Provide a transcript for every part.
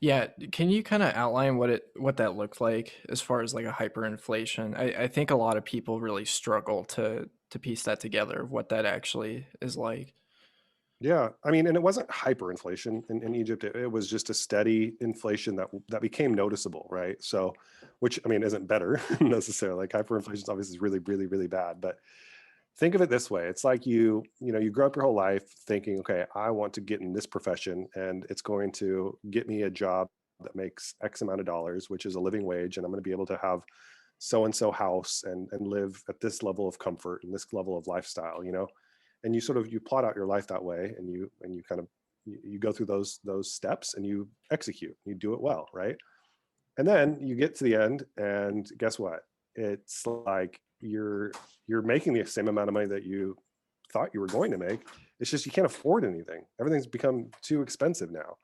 Yeah, can you kind of outline what that looked like as far as like a hyperinflation? I think a lot of people really struggle to piece that together of what that actually is like. Yeah, I mean, and it wasn't hyperinflation in Egypt. It was just a steady inflation that became noticeable, right? So, which I mean, isn't better necessarily. Like hyperinflation is obviously really, really, really bad. But think of it this way: it's like you grow up your whole life thinking, okay, I want to get in this profession, and it's going to get me a job that makes X amount of dollars, which is a living wage, and I'm going to be able to have so and so house and live at this level of comfort and this level of lifestyle. And you sort of you plot out your life that way, and you kind of you go through those steps and you execute, you do it well, right? And then you get to the end, and guess what? It's like you're making the same amount of money that you thought you were going to make. It's just you can't afford anything. Everything's become too expensive now.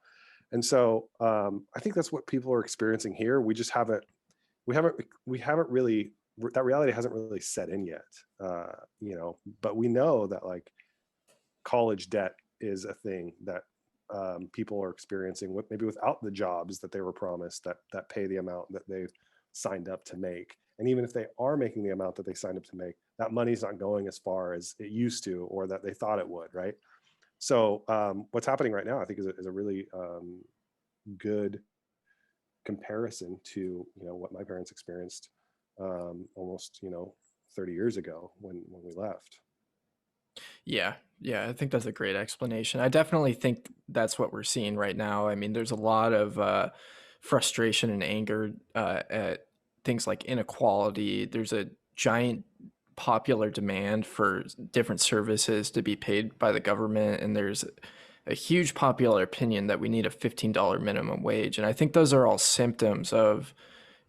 And so I think that's what people are experiencing here. We haven't really, that reality hasn't really set in yet. But we know that like college debt is a thing that people are experiencing with, maybe without the jobs that they were promised that pay the amount that they've signed up to make. And even if they are making the amount that they signed up to make, that money's not going as far as it used to or that they thought it would, right? So what's happening right now, I think, is a really good comparison to what my parents experienced almost 30 years ago when we left. Yeah, yeah, I think that's a great explanation. I definitely think that's what we're seeing right now. I mean, there's a lot of frustration and anger at things like inequality. There's a giant popular demand for different services to be paid by the government, and there's a huge popular opinion that we need a $15 minimum wage. And I think those are all symptoms of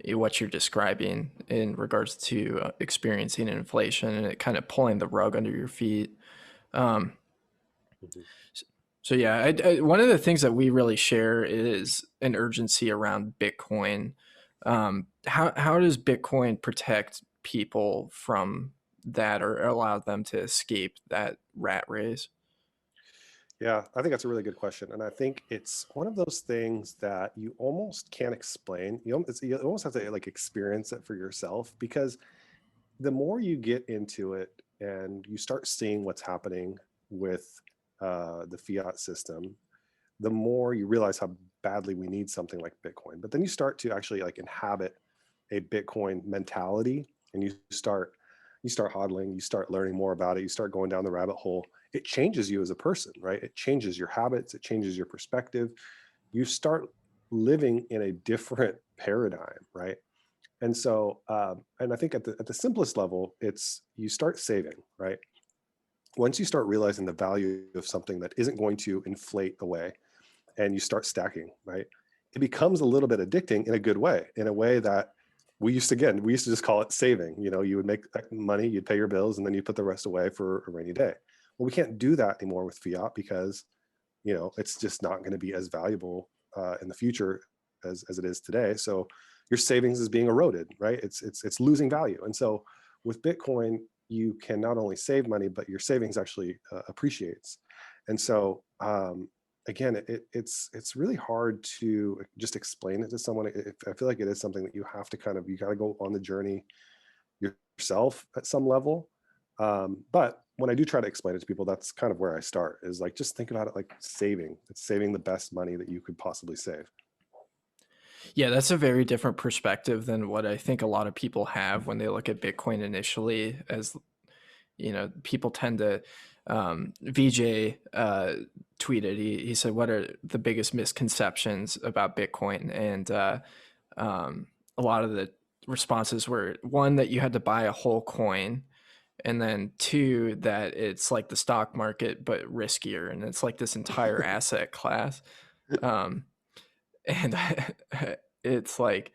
what you're describing in regards to experiencing inflation and it kind of pulling the rug under your feet. Um, Mhm. so yeah, one of the things that we really share is an urgency around Bitcoin. How does Bitcoin protect people from that or allow them to escape that rat race? Yeah, I think that's a really good question, and I think it's one of those things that you almost can't explain. You almost have to like experience it for yourself, because the more you get into it and you start seeing what's happening with the fiat system, the more you realize how badly we need something like Bitcoin. But then you start to actually like inhabit a Bitcoin mentality, and you start hodling, you start learning more about it, you start going down the rabbit hole. It changes you as a person, right? It changes your habits, it changes your perspective. You start living in a different paradigm, right? And so, and I think at the simplest level, it's you start saving, right? Once you start realizing the value of something that isn't going to inflate away, and you start stacking, right? It becomes a little bit addicting in a good way, in a way that we used to just call it saving. You would make money, you'd pay your bills, and then you put the rest away for a rainy day. Well, we can't do that anymore with fiat, because it's just not going to be as valuable in the future as it is today. So your savings is being eroded, right? It's losing value. And so with Bitcoin, you can not only save money, but your savings actually appreciates. And so again, it's really hard to just explain it to someone. I feel like it is something that you got to go on the journey yourself at some level. But when I do try to explain it to people, that's kind of where I start, is like, just think about it like saving. It's saving the best money that you could possibly save. Yeah, that's a very different perspective than what I think a lot of people have when they look at Bitcoin initially. As people tend to. VJ tweeted. He said, "What are the biggest misconceptions about Bitcoin?" And a lot of the responses were one that you had to buy a whole coin, and then two that it's like the stock market but riskier, and it's like this entire asset class. Um, and it's like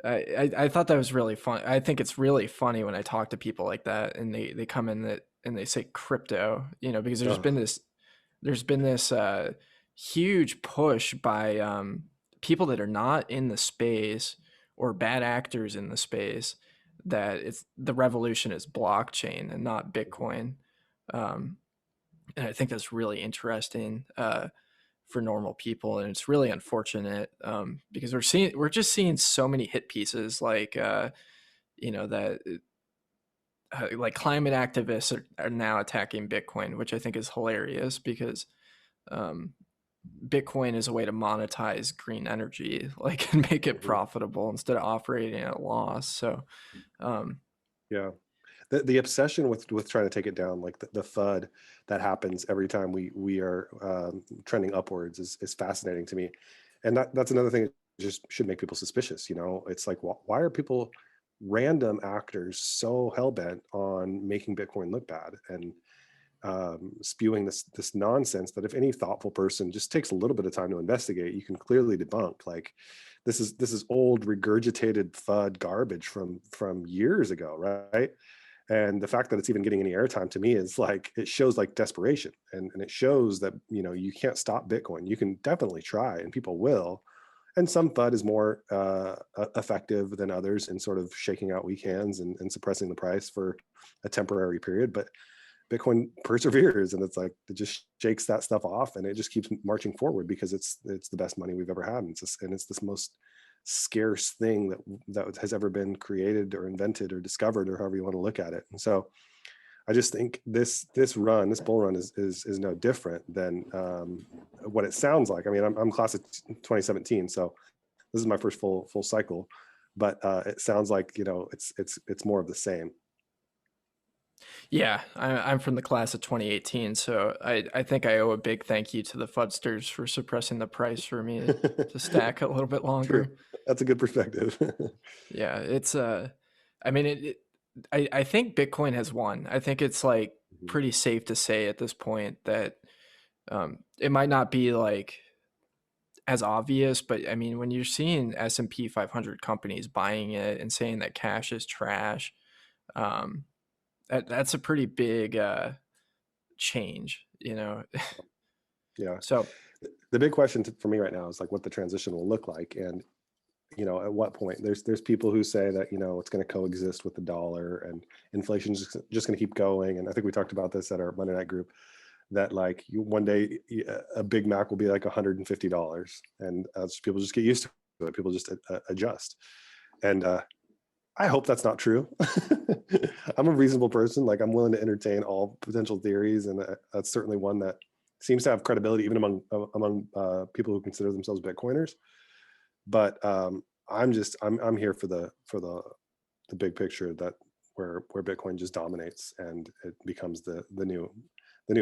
I thought that was really fun. I think it's really funny when I talk to people like that and they come in that and they say crypto, because there's been Ugh. this huge push by people that are not in the space or bad actors in the space that it's the revolution is blockchain and not Bitcoin. Um, and I think that's really interesting. for normal people, and it's really unfortunate because we're just seeing so many hit pieces like that like climate activists are now attacking Bitcoin, which I think is hilarious because um, Bitcoin is a way to monetize green energy, like and make it Mhm. profitable instead of operating at a loss. So um, Yeah. The obsession with trying to take it down, like the FUD that happens every time we are trending upwards is fascinating to me, and that's another thing that just should make people suspicious. It's like why are people, random actors, so hell bent on making Bitcoin look bad and spewing this nonsense that if any thoughtful person just takes a little bit of time to investigate, you can clearly debunk. Like this is old regurgitated FUD garbage from years ago, right? And the fact that it's even getting any airtime to me is like, it shows like desperation, and it shows that you can't stop Bitcoin. You can definitely try, and people will. And some FUD is more effective than others in sort of shaking out weak hands and suppressing the price for a temporary period. But Bitcoin perseveres, and it's like it just shakes that stuff off, and it just keeps marching forward because it's the best money we've ever had, and it's this most scarce thing that has ever been created or invented or discovered, or however you want to look at it. And so I just think this bull run is no different than what it sounds like. I mean, I'm class of 2017, so this is my first full cycle, but it sounds like it's more of the same. yeah, I'm from the class of 2018, so I think I owe a big thank you to the Fudsters for suppressing the price for me to stack a little bit True. longer. That's a good perspective. Yeah, I mean, I think Bitcoin has won. I think it's like Mhm. pretty safe to say at this point that it might not be like as obvious, but I mean, when you're seeing S&P 500 companies buying it and saying that cash is trash, um, that's a pretty big change. Yeah. So The big question for me right now is like what the transition will look like, and at what point. There's people who say that it's going to coexist with the dollar, and inflation's just going to keep going. And I think we talked about this at our Monday night group, that like one day a Big Mac will be like $150, and people just get used to it. People just adjust, and I hope that's not true. I'm a reasonable person. Like, I'm willing to entertain all potential theories, and that's certainly one that seems to have credibility even among people who consider themselves Bitcoiners. But I'm here for the big picture, that where Bitcoin just dominates, and it becomes the new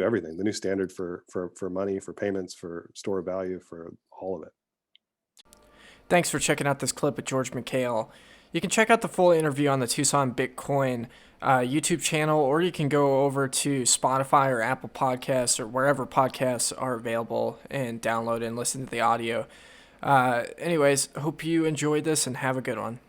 everything, the new standard for money, for payments, for store of value, for all of it. thanks for checking out this clip of George Mekhail. You can check out the full interview on the Tucson Bitcoin YouTube channel, or you can go over to Spotify or Apple Podcasts or wherever podcasts are available and download and listen to the audio. Anyways, hope you enjoyed this and have a good one.